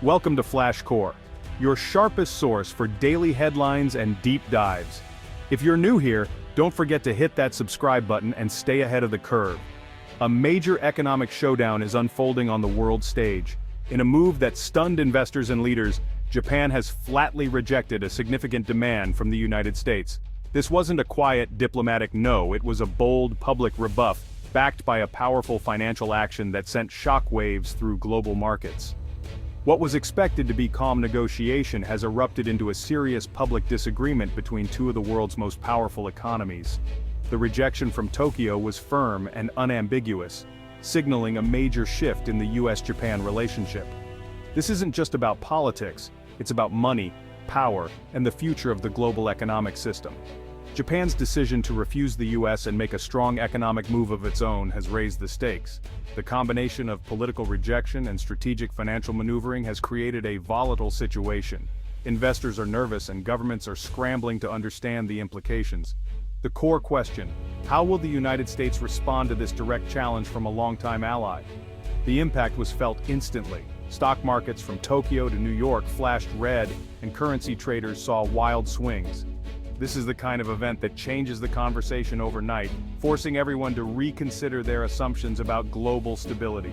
Welcome to Flash Core, your sharpest source for daily headlines and deep dives. If you're new here, don't forget to hit that subscribe button and stay ahead of the curve. A major economic showdown is unfolding on the world stage. In a move that stunned investors and leaders, Japan has flatly rejected a significant demand from the United States. This wasn't a quiet diplomatic no, it was a bold public rebuff, backed by a powerful financial action that sent shockwaves through global markets. What was expected to be calm negotiation has erupted into a serious public disagreement between two of the world's most powerful economies. The rejection from Tokyo was firm and unambiguous, signaling a major shift in the U.S. Japan relationship. This isn't just about politics, it's about money, power, and the future of the global economic system. Japan's decision to refuse the U.S. and make a strong economic move of its own has raised the stakes. The combination of political rejection and strategic financial maneuvering has created a volatile situation. Investors are nervous and governments are scrambling to understand the implications. The core question: how will the United States respond to this direct challenge from a longtime ally? The impact was felt instantly. Stock markets from Tokyo to New York flashed red, and currency traders saw wild swings. This is the kind of event that changes the conversation overnight, forcing everyone to reconsider their assumptions about global stability.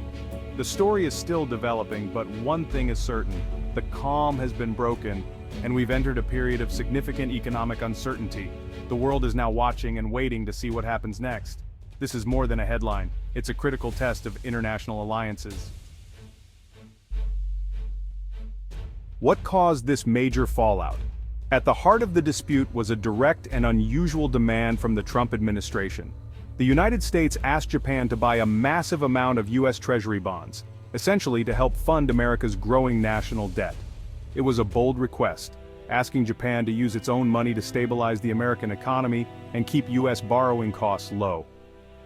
The story is still developing, but one thing is certain: the calm has been broken, and we've entered a period of significant economic uncertainty. The world is now watching and waiting to see what happens next. This is more than a headline, it's a critical test of international alliances. What caused this major fallout? At the heart of the dispute was a direct and unusual demand from the Trump administration. The United States asked Japan to buy a massive amount of U.S. Treasury bonds, essentially to help fund America's growing national debt. It was a bold request, asking Japan to use its own money to stabilize the American economy and keep U.S. borrowing costs low.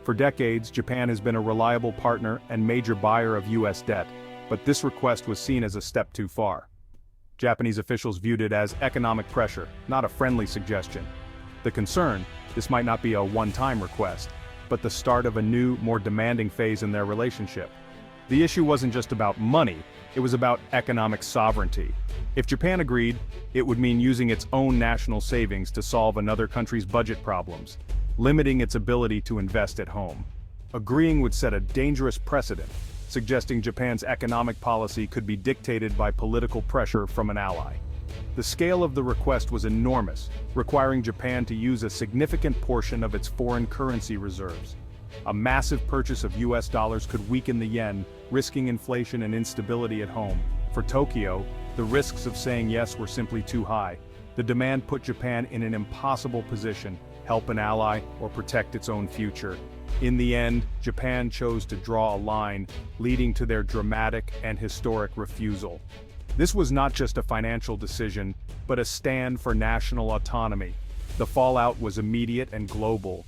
For decades, Japan has been a reliable partner and major buyer of U.S. debt, but this request was seen as a step too far. Japanese officials viewed it as economic pressure, not a friendly suggestion. The concern: this might not be a one-time request, but the start of a new, more demanding phase in their relationship. The issue wasn't just about money, it was about economic sovereignty. If Japan agreed, it would mean using its own national savings to solve another country's budget problems, limiting its ability to invest at home. Agreeing would set a dangerous precedent, suggesting Japan's economic policy could be dictated by political pressure from an ally. The scale of the request was enormous, requiring Japan to use a significant portion of its foreign currency reserves. A massive purchase of US dollars could weaken the yen, risking inflation and instability at home. For Tokyo, the risks of saying yes were simply too high. The demand put Japan in an impossible position: help an ally or protect its own future. In the end, Japan chose to draw a line, leading to their dramatic and historic refusal. This was not just a financial decision, but a stand for national autonomy. The fallout was immediate and global.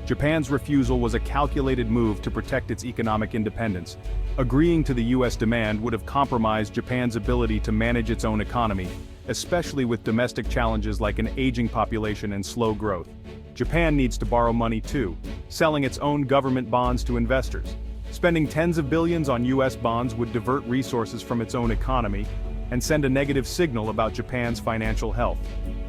Japan's refusal was a calculated move to protect its economic independence. Agreeing to the U.S. demand would have compromised Japan's ability to manage its own economy, especially with domestic challenges like an aging population and slow growth. Japan needs to borrow money too, selling its own government bonds to investors. Spending tens of billions on U.S. bonds would divert resources from its own economy and send a negative signal about Japan's financial health.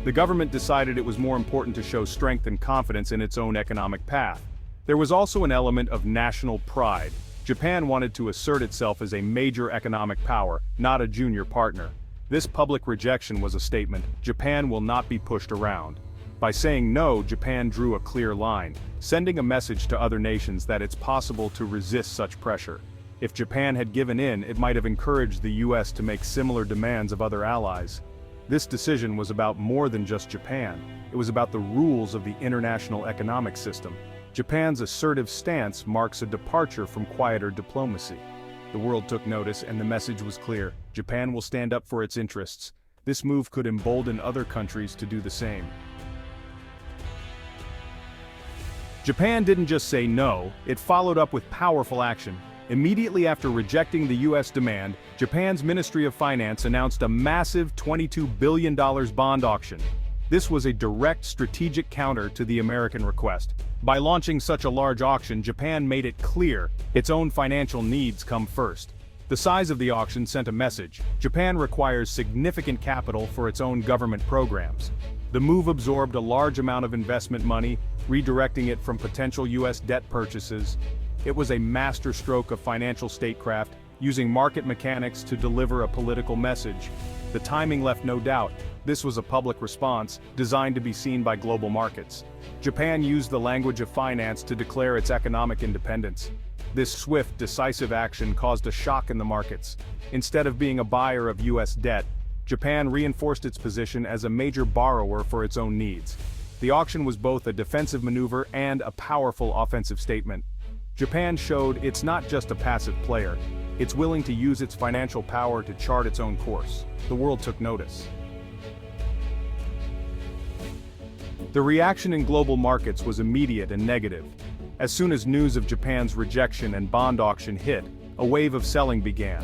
The government decided it was more important to show strength and confidence in its own economic path. There was also an element of national pride. Japan wanted to assert itself as a major economic power, not a junior partner. This public rejection was a statement: Japan will not be pushed around. By saying no, Japan drew a clear line, sending a message to other nations that it's possible to resist such pressure. If Japan had given in, it might have encouraged the U.S. to make similar demands of other allies. This decision was about more than just Japan. It was about the rules of the international economic system. Japan's assertive stance marks a departure from quieter diplomacy. The world took notice, and the message was clear: Japan will stand up for its interests. This move could embolden other countries to do the same. Japan didn't just say no, it followed up with powerful action. Immediately after rejecting the U.S. demand, Japan's Ministry of Finance announced a massive $22 billion bond auction. This was a direct strategic counter to the American request. By launching such a large auction, Japan made it clear its own financial needs come first. The size of the auction sent a message: Japan requires significant capital for its own government programs. The move absorbed a large amount of investment money, redirecting it from potential U.S. debt purchases. It was a masterstroke of financial statecraft, using market mechanics to deliver a political message. The timing left no doubt. This was a public response, designed to be seen by global markets. Japan used the language of finance to declare its economic independence. This swift, decisive action caused a shock in the markets. Instead of being a buyer of U.S. debt, Japan reinforced its position as a major borrower for its own needs. The auction was both a defensive maneuver and a powerful offensive statement. Japan showed it's not just a passive player, it's willing to use its financial power to chart its own course. The world took notice. The reaction in global markets was immediate and negative. As soon as news of Japan's rejection and bond auction hit, a wave of selling began.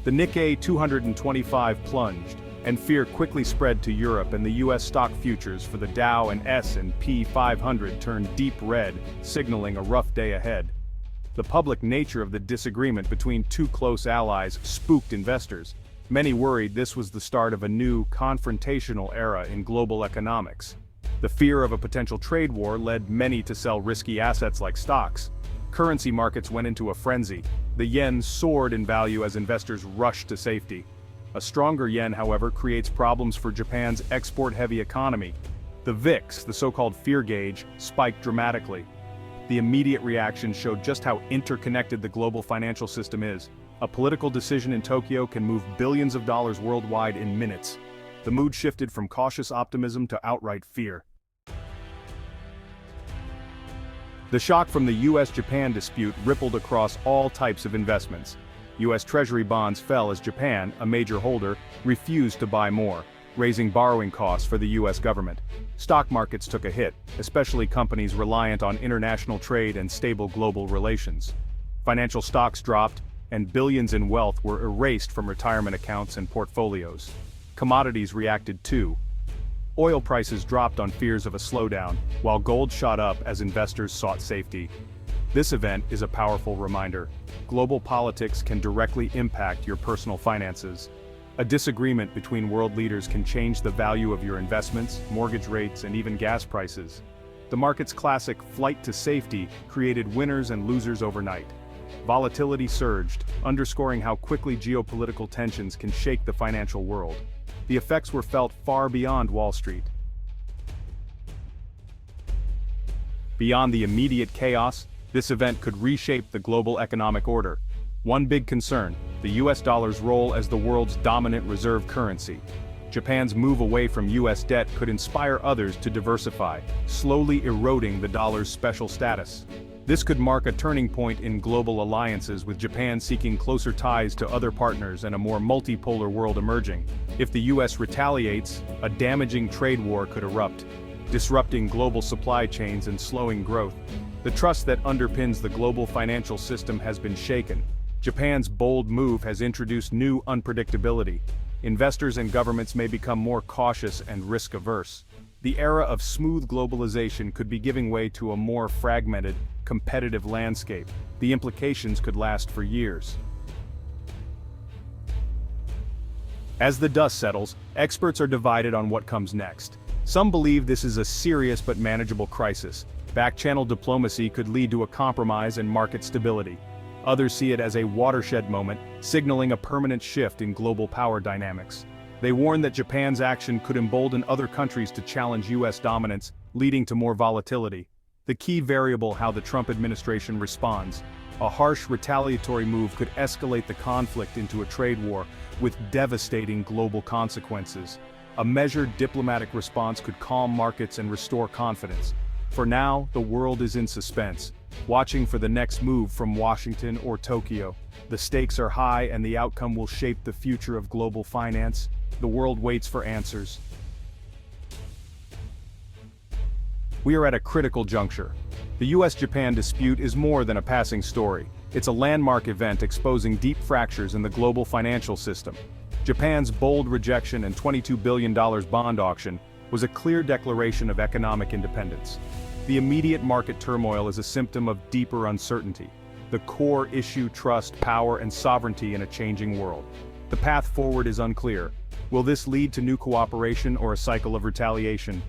The Nikkei 225 plunged, and fear quickly spread to Europe, and the U.S. stock futures for the Dow and S&P 500 turned deep red, signaling a rough day ahead. The public nature of the disagreement between two close allies spooked investors. Many worried this was the start of a new, confrontational era in global economics. The fear of a potential trade war led many to sell risky assets like stocks. Currency markets went into a frenzy. The yen soared in value as investors rushed to safety. A stronger yen, however, creates problems for Japan's export-heavy economy. The VIX, the so-called fear gauge, spiked dramatically. The immediate reaction showed just how interconnected the global financial system is. A political decision in Tokyo can move billions of dollars worldwide in minutes. The mood shifted from cautious optimism to outright fear. The shock from the U.S. Japan dispute rippled across all types of investments. U.S. Treasury bonds fell as Japan, a major holder, refused to buy more, raising borrowing costs for the U.S. government. Stock markets took a hit, especially companies reliant on international trade and stable global relations. Financial stocks dropped, and billions in wealth were erased from retirement accounts and portfolios. Commodities reacted too. Oil prices dropped on fears of a slowdown, while gold shot up as investors sought safety. This event is a powerful reminder. Global politics can directly impact your personal finances. A disagreement between world leaders can change the value of your investments, mortgage rates, and even gas prices. The market's classic flight to safety created winners and losers overnight. Volatility surged, underscoring how quickly geopolitical tensions can shake the financial world. The effects were felt far beyond Wall Street. Beyond the immediate chaos, this event could reshape the global economic order. One big concern: the US dollar's role as the world's dominant reserve currency. Japan's move away from US debt could inspire others to diversify, slowly eroding the dollar's special status. This could mark a turning point in global alliances, with Japan seeking closer ties to other partners and a more multipolar world emerging. If the US retaliates, a damaging trade war could erupt, disrupting global supply chains and slowing growth. The trust that underpins the global financial system has been shaken. Japan's bold move has introduced new unpredictability. Investors and governments may become more cautious and risk-averse. The era of smooth globalization could be giving way to a more fragmented, competitive landscape. The implications could last for years. As the dust settles, experts are divided on what comes next. Some believe this is a serious but manageable crisis. Back-channel diplomacy could lead to a compromise and market stability. Others see it as a watershed moment, signaling a permanent shift in global power dynamics. They warn that Japan's action could embolden other countries to challenge US dominance, leading to more volatility. The key variable: how the Trump administration responds. A harsh retaliatory move could escalate the conflict into a trade war, with devastating global consequences. A measured diplomatic response could calm markets and restore confidence. For now, the world is in suspense, watching for the next move from Washington or Tokyo. The stakes are high, and the outcome will shape the future of global finance. The world waits for answers. We are at a critical juncture. The U.S.-Japan dispute is more than a passing story. It's a landmark event exposing deep fractures in the global financial system. Japan's bold rejection and $22 billion bond auction was a clear declaration of economic independence. The immediate market turmoil is a symptom of deeper uncertainty. The core issue: trust, power, and sovereignty in a changing world. The path forward is unclear. Will this lead to new cooperation or a cycle of retaliation?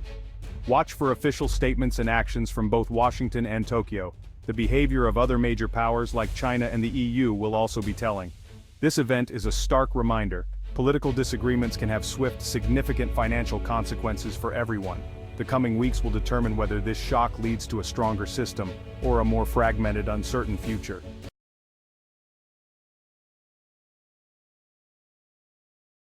Watch for official statements and actions from both Washington and Tokyo. The behavior of other major powers like China and the EU will also be telling. This event is a stark reminder: political disagreements can have swift, significant financial consequences for everyone. The coming weeks will determine whether this shock leads to a stronger system or a more fragmented, uncertain future.